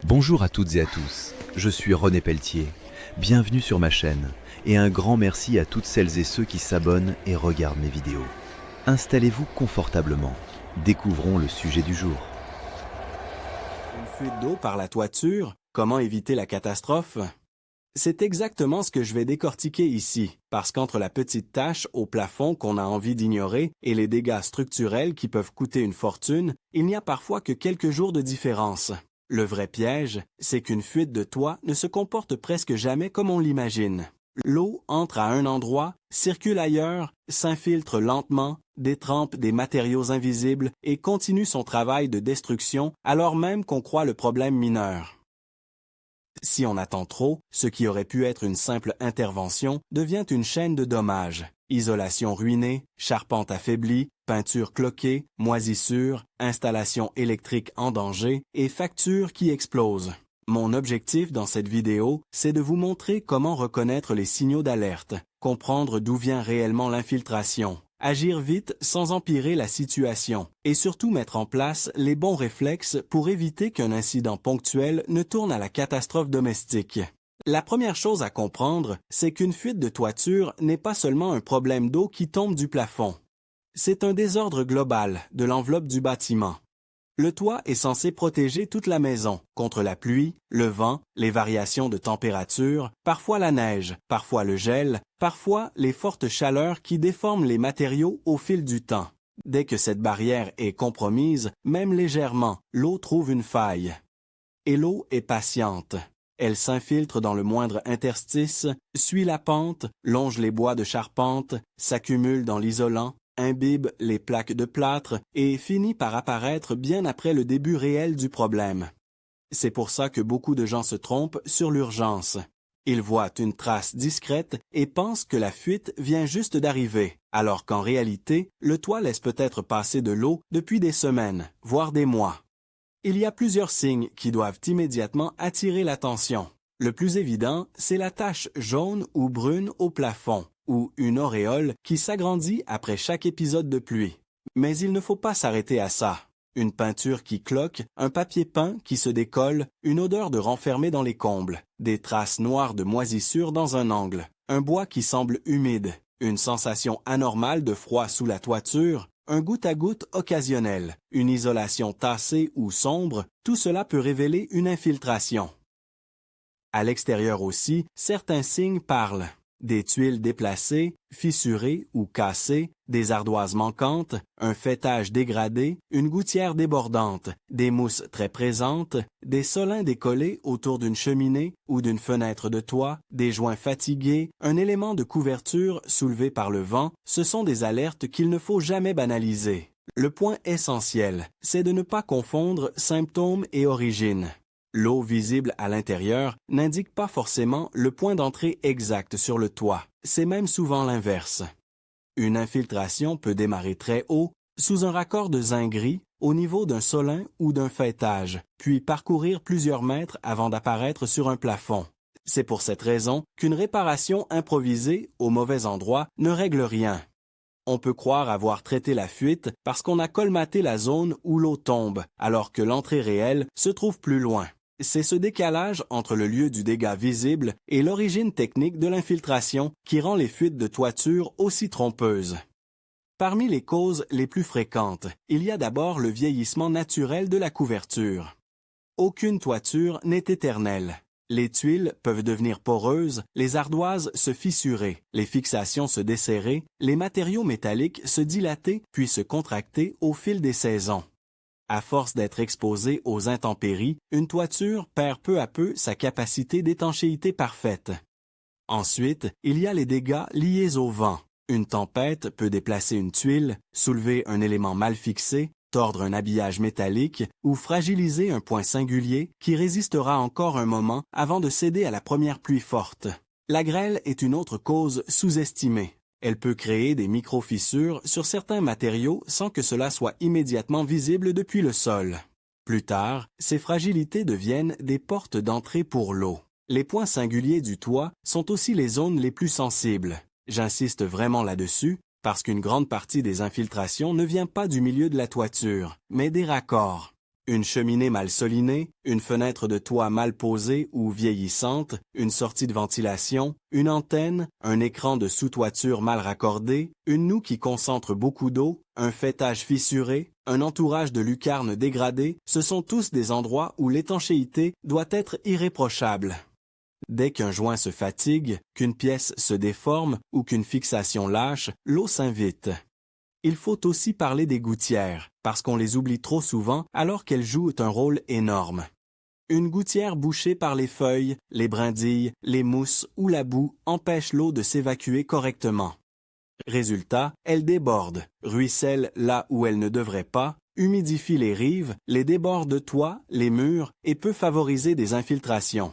Bonjour à toutes et à tous, je suis René Pelletier. Bienvenue sur ma chaîne et un grand merci à toutes celles et ceux qui s'abonnent et regardent mes vidéos. Installez-vous confortablement, découvrons le sujet du jour. Une fuite d'eau par la toiture, comment éviter la catastrophe? C'est exactement ce que je vais décortiquer ici, parce qu'entre la petite tache au plafond qu'on a envie d'ignorer et les dégâts structurels qui peuvent coûter une fortune, il n'y a parfois que quelques jours de différence. Le vrai piège, c'est qu'une fuite de toit ne se comporte presque jamais comme on l'imagine. L'eau entre à un endroit, circule ailleurs, s'infiltre lentement, détrempe des matériaux invisibles et continue son travail de destruction alors même qu'on croit le problème mineur. Si on attend trop, ce qui aurait pu être une simple intervention devient une chaîne de dommages. Isolation ruinée, charpente affaiblie, peinture cloquée, moisissure, installation électrique en danger et factures qui explosent. Mon objectif dans cette vidéo, c'est de vous montrer comment reconnaître les signaux d'alerte, comprendre d'où vient réellement l'infiltration, agir vite sans empirer la situation et surtout mettre en place les bons réflexes pour éviter qu'un incident ponctuel ne tourne à la catastrophe domestique. La première chose à comprendre, c'est qu'une fuite de toiture n'est pas seulement un problème d'eau qui tombe du plafond. C'est un désordre global de l'enveloppe du bâtiment. Le toit est censé protéger toute la maison contre la pluie, le vent, les variations de température, parfois la neige, parfois le gel, parfois les fortes chaleurs qui déforment les matériaux au fil du temps. Dès que cette barrière est compromise, même légèrement, l'eau trouve une faille. Et l'eau est patiente. Elle s'infiltre dans le moindre interstice, suit la pente, longe les bois de charpente, s'accumule dans l'isolant, imbibe les plaques de plâtre et finit par apparaître bien après le début réel du problème. C'est pour ça que beaucoup de gens se trompent sur l'urgence. Ils voient une trace discrète et pensent que la fuite vient juste d'arriver, alors qu'en réalité, le toit laisse peut-être passer de l'eau depuis des semaines, voire des mois. Il y a plusieurs signes qui doivent immédiatement attirer l'attention. Le plus évident, c'est la tache jaune ou brune au plafond, ou une auréole qui s'agrandit après chaque épisode de pluie. Mais il ne faut pas s'arrêter à ça. Une peinture qui cloque, un papier peint qui se décolle, une odeur de renfermé dans les combles, des traces noires de moisissure dans un angle, un bois qui semble humide, une sensation anormale de froid sous la toiture, un goutte-à-goutte occasionnel, une isolation tassée ou sombre, tout cela peut révéler une infiltration. À l'extérieur aussi, certains signes parlent. Des tuiles déplacées, fissurées ou cassées, des ardoises manquantes, un fêtage dégradé, une gouttière débordante, des mousses très présentes, des solins décollés autour d'une cheminée ou d'une fenêtre de toit, des joints fatigués, un élément de couverture soulevé par le vent, ce sont des alertes qu'il ne faut jamais banaliser. Le point essentiel, c'est de ne pas confondre symptômes et origine. L'eau visible à l'intérieur n'indique pas forcément le point d'entrée exact sur le toit. C'est même souvent l'inverse. Une infiltration peut démarrer très haut, sous un raccord de zinc gris, au niveau d'un solin ou d'un fêtage, puis parcourir plusieurs mètres avant d'apparaître sur un plafond. C'est pour cette raison qu'une réparation improvisée au mauvais endroit ne règle rien. On peut croire avoir traité la fuite parce qu'on a colmaté la zone où l'eau tombe, alors que l'entrée réelle se trouve plus loin. C'est ce décalage entre le lieu du dégât visible et l'origine technique de l'infiltration qui rend les fuites de toiture aussi trompeuses. Parmi les causes les plus fréquentes, il y a d'abord le vieillissement naturel de la couverture. Aucune toiture n'est éternelle. Les tuiles peuvent devenir poreuses, les ardoises se fissurer, les fixations se desserrer, les matériaux métalliques se dilater puis se contracter au fil des saisons. À force d'être exposée aux intempéries, une toiture perd peu à peu sa capacité d'étanchéité parfaite. Ensuite, il y a les dégâts liés au vent. Une tempête peut déplacer une tuile, soulever un élément mal fixé, tordre un habillage métallique ou fragiliser un point singulier qui résistera encore un moment avant de céder à la première pluie forte. La grêle est une autre cause sous-estimée. Elle peut créer des micro-fissures sur certains matériaux sans que cela soit immédiatement visible depuis le sol. Plus tard, ces fragilités deviennent des portes d'entrée pour l'eau. Les points singuliers du toit sont aussi les zones les plus sensibles. J'insiste vraiment là-dessus parce qu'une grande partie des infiltrations ne vient pas du milieu de la toiture, mais des raccords. Une cheminée mal solinée, une fenêtre de toit mal posée ou vieillissante, une sortie de ventilation, une antenne, un écran de sous-toiture mal raccordé, une noue qui concentre beaucoup d'eau, un faîtage fissuré, un entourage de lucarnes dégradées, ce sont tous des endroits où l'étanchéité doit être irréprochable. Dès qu'un joint se fatigue, qu'une pièce se déforme ou qu'une fixation lâche, l'eau s'invite. Il faut aussi parler des gouttières, parce qu'on les oublie trop souvent alors qu'elles jouent un rôle énorme. Une gouttière bouchée par les feuilles, les brindilles, les mousses ou la boue empêche l'eau de s'évacuer correctement. Résultat, elle déborde, ruisselle là où elle ne devrait pas, humidifie les rives, les déborde de toit, les murs et peut favoriser des infiltrations.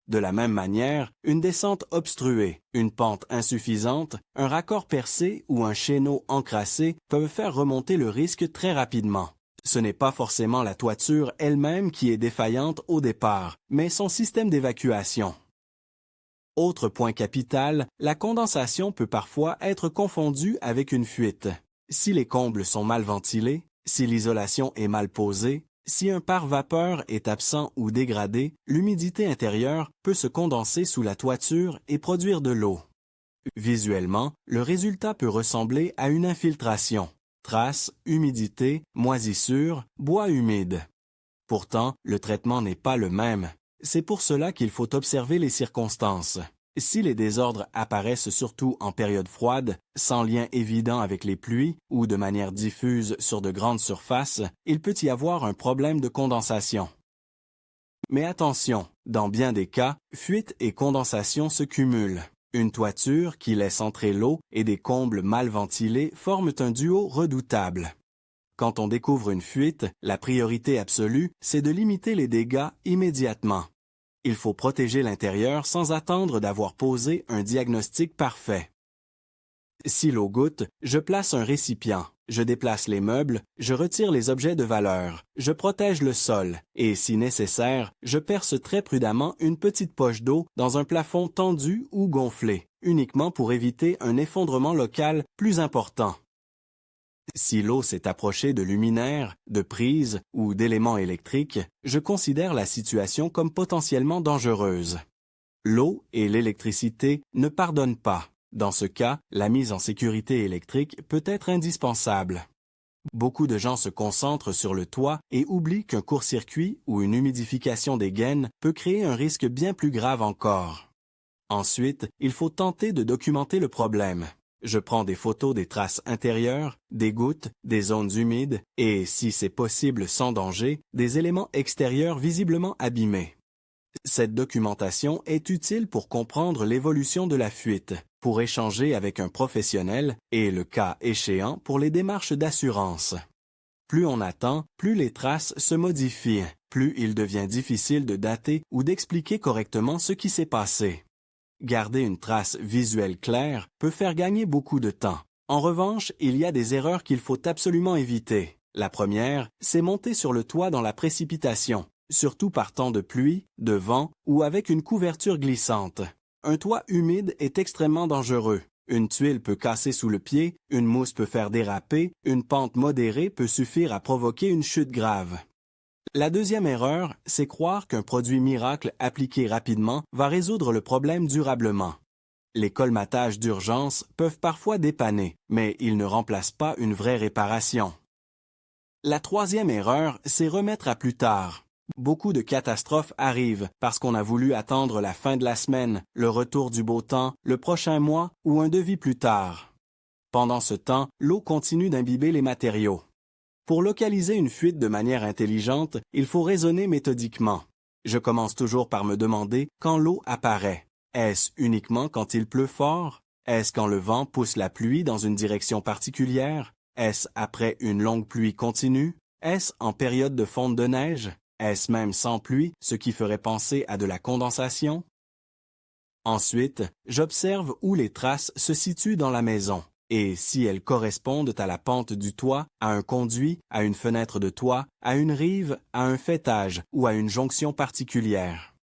De la même manière, une descente obstruée, une pente insuffisante, un raccord percé ou un chéneau encrassé peuvent faire remonter le risque très rapidement. Ce n'est pas forcément la toiture elle-même qui est défaillante au départ, mais son système d'évacuation. Autre point capital, la condensation peut parfois être confondue avec une fuite. Si les combles sont mal ventilés, si l'isolation est mal posée, si un pare-vapeur est absent ou dégradé, l'humidité intérieure peut se condenser sous la toiture et produire de l'eau. Visuellement, le résultat peut ressembler à une infiltration. Traces, humidité, moisissure, bois humide. Pourtant, le traitement n'est pas le même. C'est pour cela qu'il faut observer les circonstances. Si les désordres apparaissent surtout en période froide, sans lien évident avec les pluies ou de manière diffuse sur de grandes surfaces, il peut y avoir un problème de condensation. Mais attention, dans bien des cas, fuite et condensation se cumulent. Une toiture qui laisse entrer l'eau et des combles mal ventilés forment un duo redoutable. Quand on découvre une fuite, la priorité absolue, c'est de limiter les dégâts immédiatement. Il faut protéger l'intérieur sans attendre d'avoir posé un diagnostic parfait. Si l'eau goutte, je place un récipient, je déplace les meubles, je retire les objets de valeur, je protège le sol et, si nécessaire, je perce très prudemment une petite poche d'eau dans un plafond tendu ou gonflé, uniquement pour éviter un effondrement local plus important. Si l'eau s'est approchée de luminaires, de prises ou d'éléments électriques, je considère la situation comme potentiellement dangereuse. L'eau et l'électricité ne pardonnent pas. Dans ce cas, la mise en sécurité électrique peut être indispensable. Beaucoup de gens se concentrent sur le toit et oublient qu'un court-circuit ou une humidification des gaines peut créer un risque bien plus grave encore. Ensuite, il faut tenter de documenter le problème. Je prends des photos des traces intérieures, des gouttes, des zones humides et, si c'est possible sans danger, des éléments extérieurs visiblement abîmés. Cette documentation est utile pour comprendre l'évolution de la fuite, pour échanger avec un professionnel et, le cas échéant, pour les démarches d'assurance. Plus on attend, plus les traces se modifient, plus il devient difficile de dater ou d'expliquer correctement ce qui s'est passé. Garder une trace visuelle claire peut faire gagner beaucoup de temps. En revanche, il y a des erreurs qu'il faut absolument éviter. La première, c'est monter sur le toit dans la précipitation, surtout par temps de pluie, de vent ou avec une couverture glissante. Un toit humide est extrêmement dangereux. Une tuile peut casser sous le pied, une mousse peut faire déraper, une pente modérée peut suffire à provoquer une chute grave. La deuxième erreur, c'est croire qu'un produit miracle appliqué rapidement va résoudre le problème durablement. Les colmatages d'urgence peuvent parfois dépanner, mais ils ne remplacent pas une vraie réparation. La troisième erreur, c'est remettre à plus tard. Beaucoup de catastrophes arrivent parce qu'on a voulu attendre la fin de la semaine, le retour du beau temps, le prochain mois ou un devis plus tard. Pendant ce temps, l'eau continue d'imbiber les matériaux. Pour localiser une fuite de manière intelligente, il faut raisonner méthodiquement. Je commence toujours par me demander quand l'eau apparaît. Est-ce uniquement quand il pleut fort? Est-ce quand le vent pousse la pluie dans une direction particulière? Est-ce après une longue pluie continue? Est-ce en période de fonte de neige? Est-ce même sans pluie, ce qui ferait penser à de la condensation? Ensuite, j'observe où les traces se situent dans la maison. Et si elles correspondent à la pente du toit, à un conduit, à une fenêtre de toit, à une rive, à un faîtage ou à une jonction particulière.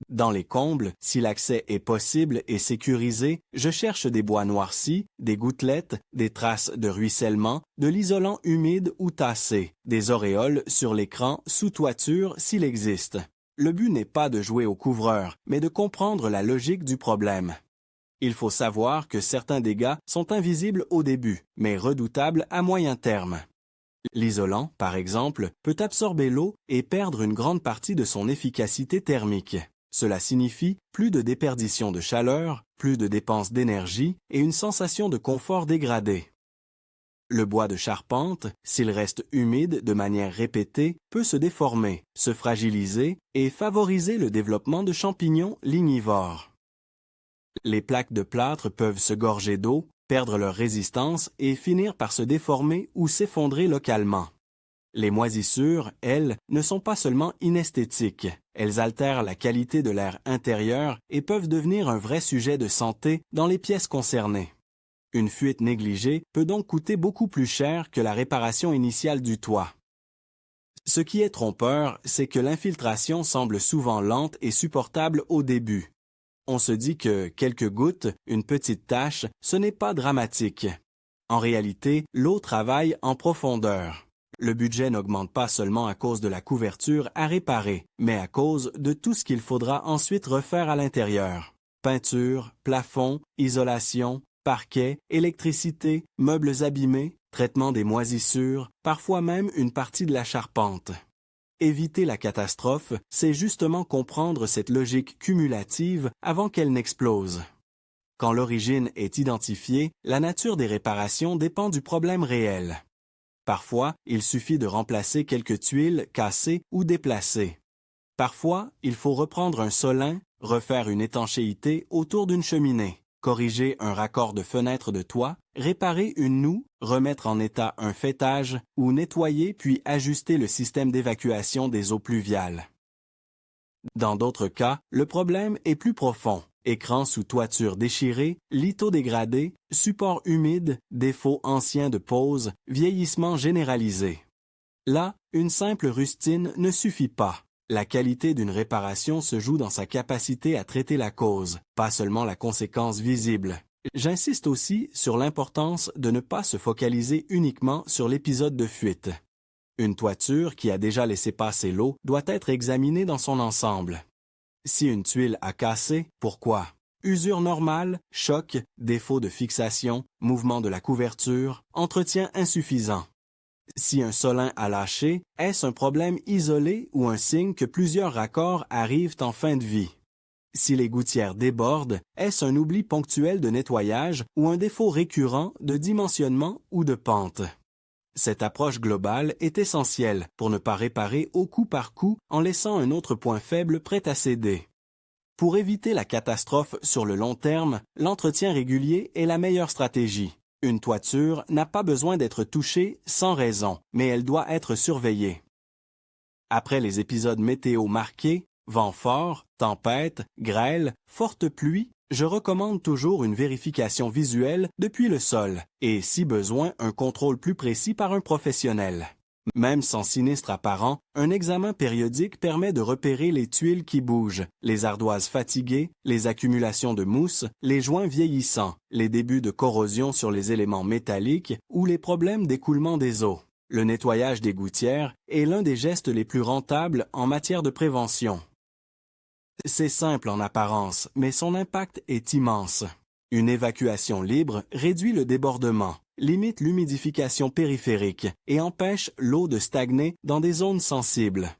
Dans les combles, si l'accès est possible et sécurisé, je cherche des bois noircis, des gouttelettes, des traces de ruissellement, de l'isolant humide ou tassé, des auréoles sur l'écran sous toiture s'il existe. Le but n'est pas de jouer au couvreur, mais de comprendre la logique du problème. Il faut savoir que certains dégâts sont invisibles au début, mais redoutables à moyen terme. L'isolant, par exemple, peut absorber l'eau et perdre une grande partie de son efficacité thermique. Cela signifie plus de déperdition de chaleur, plus de dépenses d'énergie et une sensation de confort dégradée. Le bois de charpente, s'il reste humide de manière répétée, peut se déformer, se fragiliser et favoriser le développement de champignons lignivores. Les plaques de plâtre peuvent se gorger d'eau, perdre leur résistance et finir par se déformer ou s'effondrer localement. Les moisissures, elles, ne sont pas seulement inesthétiques, elles altèrent la qualité de l'air intérieur et peuvent devenir un vrai sujet de santé dans les pièces concernées. Une fuite négligée peut donc coûter beaucoup plus cher que la réparation initiale du toit. Ce qui est trompeur, c'est que l'infiltration semble souvent lente et supportable au début. On se dit que quelques gouttes, une petite tache, ce n'est pas dramatique. En réalité, l'eau travaille en profondeur. Le budget n'augmente pas seulement à cause de la couverture à réparer, mais à cause de tout ce qu'il faudra ensuite refaire à l'intérieur. Peinture, plafond, isolation, parquet, électricité, meubles abîmés, traitement des moisissures, parfois même une partie de la charpente. Éviter la catastrophe, c'est justement comprendre cette logique cumulative avant qu'elle n'explose. Quand l'origine est identifiée, la nature des réparations dépend du problème réel. Parfois, il suffit de remplacer quelques tuiles cassées ou déplacées. Parfois, il faut reprendre un solin, refaire une étanchéité autour d'une cheminée, corriger un raccord de fenêtre de toit, réparer une noue, remettre en état un faîtage ou nettoyer puis ajuster le système d'évacuation des eaux pluviales. Dans d'autres cas, le problème est plus profond. Écran sous toiture déchirée, litho dégradé, support humide, défauts anciens de pose, vieillissement généralisé. Là, une simple rustine ne suffit pas. La qualité d'une réparation se joue dans sa capacité à traiter la cause, pas seulement la conséquence visible. J'insiste aussi sur l'importance de ne pas se focaliser uniquement sur l'épisode de fuite. Une toiture qui a déjà laissé passer l'eau doit être examinée dans son ensemble. Si une tuile a cassé, pourquoi? Usure normale, choc, défaut de fixation, mouvement de la couverture, entretien insuffisant. Si un solin a lâché, est-ce un problème isolé ou un signe que plusieurs raccords arrivent en fin de vie? Si les gouttières débordent, est-ce un oubli ponctuel de nettoyage ou un défaut récurrent de dimensionnement ou de pente? Cette approche globale est essentielle pour ne pas réparer au coup par coup en laissant un autre point faible prêt à céder. Pour éviter la catastrophe sur le long terme, l'entretien régulier est la meilleure stratégie. Une toiture n'a pas besoin d'être touchée sans raison, mais elle doit être surveillée. Après les épisodes météo marqués, vent fort, tempête, grêle, forte pluie, je recommande toujours une vérification visuelle depuis le sol et, si besoin, un contrôle plus précis par un professionnel. Même sans sinistre apparent, un examen périodique permet de repérer les tuiles qui bougent, les ardoises fatiguées, les accumulations de mousse, les joints vieillissants, les débuts de corrosion sur les éléments métalliques ou les problèmes d'écoulement des eaux. Le nettoyage des gouttières est l'un des gestes les plus rentables en matière de prévention. C'est simple en apparence, mais son impact est immense. Une évacuation libre réduit le débordement, limite l'humidification périphérique et empêche l'eau de stagner dans des zones sensibles.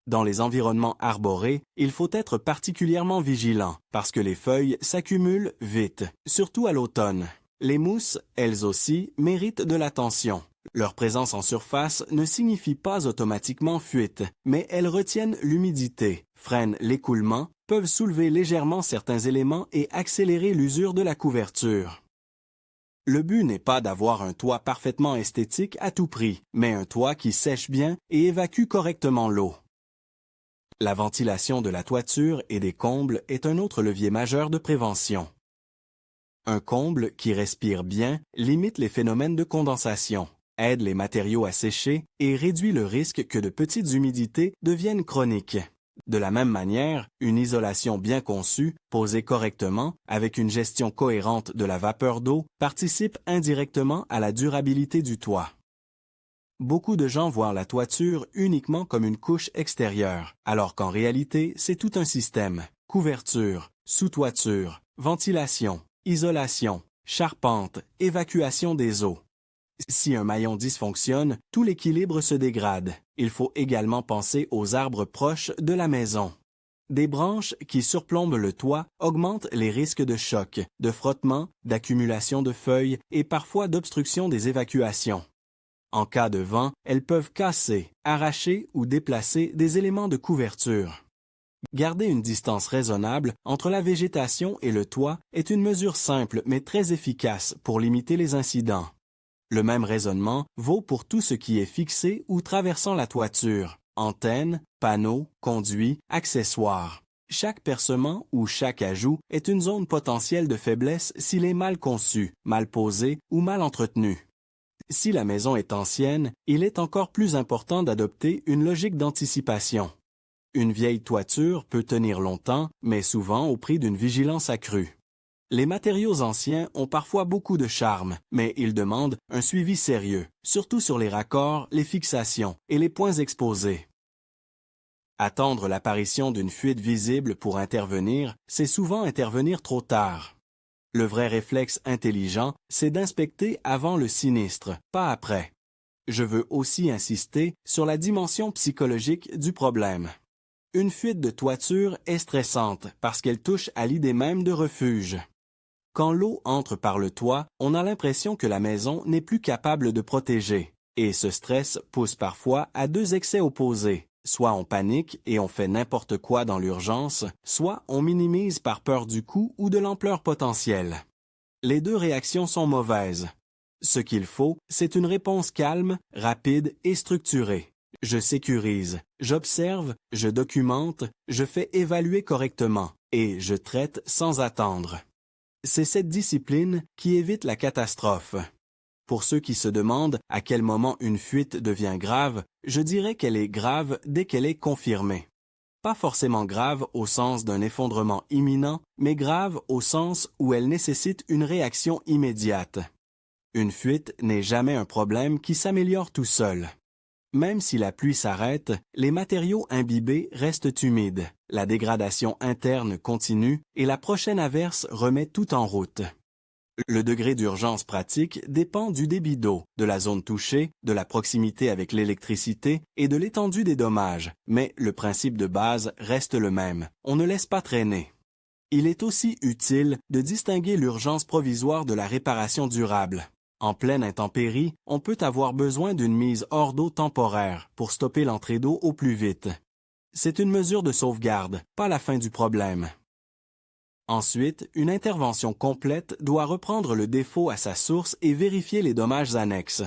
Dans les environnements arborés, il faut être particulièrement vigilant parce que les feuilles s'accumulent vite, surtout à l'automne. Les mousses, elles aussi, méritent de l'attention. Leur présence en surface ne signifie pas automatiquement fuite, mais elles retiennent l'humidité, freinent l'écoulement, peuvent soulever légèrement certains éléments et accélérer l'usure de la couverture. Le but n'est pas d'avoir un toit parfaitement esthétique à tout prix, mais un toit qui sèche bien et évacue correctement l'eau. La ventilation de la toiture et des combles est un autre levier majeur de prévention. Un comble qui respire bien limite les phénomènes de condensation, aide les matériaux à sécher et réduit le risque que de petites humidités deviennent chroniques. De la même manière, une isolation bien conçue, posée correctement, avec une gestion cohérente de la vapeur d'eau, participe indirectement à la durabilité du toit. Beaucoup de gens voient la toiture uniquement comme une couche extérieure, alors qu'en réalité, c'est tout un système. Couverture, sous-toiture, ventilation, isolation, charpente, évacuation des eaux. Si un maillon dysfonctionne, tout l'équilibre se dégrade. Il faut également penser aux arbres proches de la maison. Des branches qui surplombent le toit augmentent les risques de choc, de frottement, d'accumulation de feuilles et parfois d'obstruction des évacuations. En cas de vent, elles peuvent casser, arracher ou déplacer des éléments de couverture. Garder une distance raisonnable entre la végétation et le toit est une mesure simple mais très efficace pour limiter les incidents. Le même raisonnement vaut pour tout ce qui est fixé ou traversant la toiture, antennes, panneaux, conduits, accessoires. Chaque percement ou chaque ajout est une zone potentielle de faiblesse s'il est mal conçu, mal posé ou mal entretenu. Si la maison est ancienne, il est encore plus important d'adopter une logique d'anticipation. Une vieille toiture peut tenir longtemps, mais souvent au prix d'une vigilance accrue. Les matériaux anciens ont parfois beaucoup de charme, mais ils demandent un suivi sérieux, surtout sur les raccords, les fixations et les points exposés. Attendre l'apparition d'une fuite visible pour intervenir, c'est souvent intervenir trop tard. Le vrai réflexe intelligent, c'est d'inspecter avant le sinistre, pas après. Je veux aussi insister sur la dimension psychologique du problème. Une fuite de toiture est stressante parce qu'elle touche à l'idée même de refuge. Quand l'eau entre par le toit, on a l'impression que la maison n'est plus capable de protéger. Et ce stress pousse parfois à deux excès opposés. Soit on panique et on fait n'importe quoi dans l'urgence, soit on minimise par peur du coût ou de l'ampleur potentielle. Les deux réactions sont mauvaises. Ce qu'il faut, c'est une réponse calme, rapide et structurée. Je sécurise, j'observe, je documente, je fais évaluer correctement et je traite sans attendre. C'est cette discipline qui évite la catastrophe. Pour ceux qui se demandent à quel moment une fuite devient grave, je dirais qu'elle est grave dès qu'elle est confirmée. Pas forcément grave au sens d'un effondrement imminent, mais grave au sens où elle nécessite une réaction immédiate. Une fuite n'est jamais un problème qui s'améliore tout seul. Même si la pluie s'arrête, les matériaux imbibés restent humides, la dégradation interne continue et la prochaine averse remet tout en route. Le degré d'urgence pratique dépend du débit d'eau, de la zone touchée, de la proximité avec l'électricité et de l'étendue des dommages, mais le principe de base reste le même. On ne laisse pas traîner. Il est aussi utile de distinguer l'urgence provisoire de la réparation durable. En pleine intempérie, on peut avoir besoin d'une mise hors d'eau temporaire pour stopper l'entrée d'eau au plus vite. C'est une mesure de sauvegarde, pas la fin du problème. Ensuite, une intervention complète doit reprendre le défaut à sa source et vérifier les dommages annexes.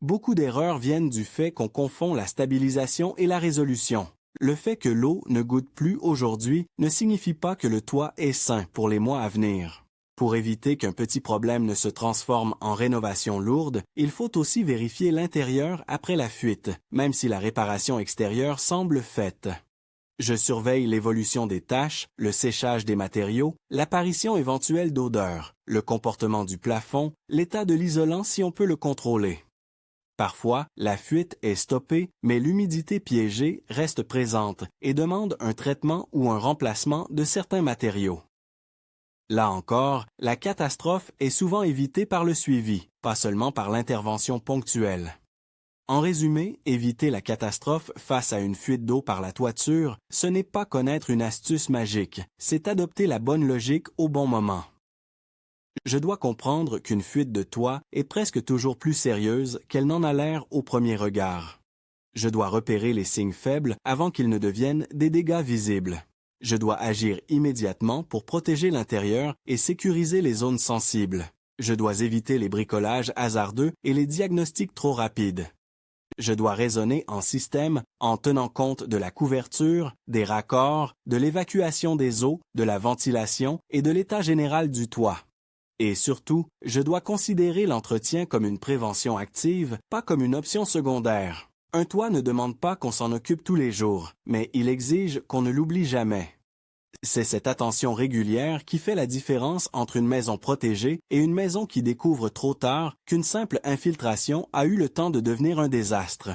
Beaucoup d'erreurs viennent du fait qu'on confond la stabilisation et la résolution. Le fait que l'eau ne goutte plus aujourd'hui ne signifie pas que le toit est sain pour les mois à venir. Pour éviter qu'un petit problème ne se transforme en rénovation lourde, il faut aussi vérifier l'intérieur après la fuite, même si la réparation extérieure semble faite. Je surveille l'évolution des taches, le séchage des matériaux, l'apparition éventuelle d'odeurs, le comportement du plafond, l'état de l'isolant si on peut le contrôler. Parfois, la fuite est stoppée, mais l'humidité piégée reste présente et demande un traitement ou un remplacement de certains matériaux. Là encore, la catastrophe est souvent évitée par le suivi, pas seulement par l'intervention ponctuelle. En résumé, éviter la catastrophe face à une fuite d'eau par la toiture, ce n'est pas connaître une astuce magique, c'est adopter la bonne logique au bon moment. Je dois comprendre qu'une fuite de toit est presque toujours plus sérieuse qu'elle n'en a l'air au premier regard. Je dois repérer les signes faibles avant qu'ils ne deviennent des dégâts visibles. Je dois agir immédiatement pour protéger l'intérieur et sécuriser les zones sensibles. Je dois éviter les bricolages hasardeux et les diagnostics trop rapides. Je dois raisonner en système en tenant compte de la couverture, des raccords, de l'évacuation des eaux, de la ventilation et de l'état général du toit. Et surtout, je dois considérer l'entretien comme une prévention active, pas comme une option secondaire. Un toit ne demande pas qu'on s'en occupe tous les jours, mais il exige qu'on ne l'oublie jamais. C'est cette attention régulière qui fait la différence entre une maison protégée et une maison qui découvre trop tard qu'une simple infiltration a eu le temps de devenir un désastre.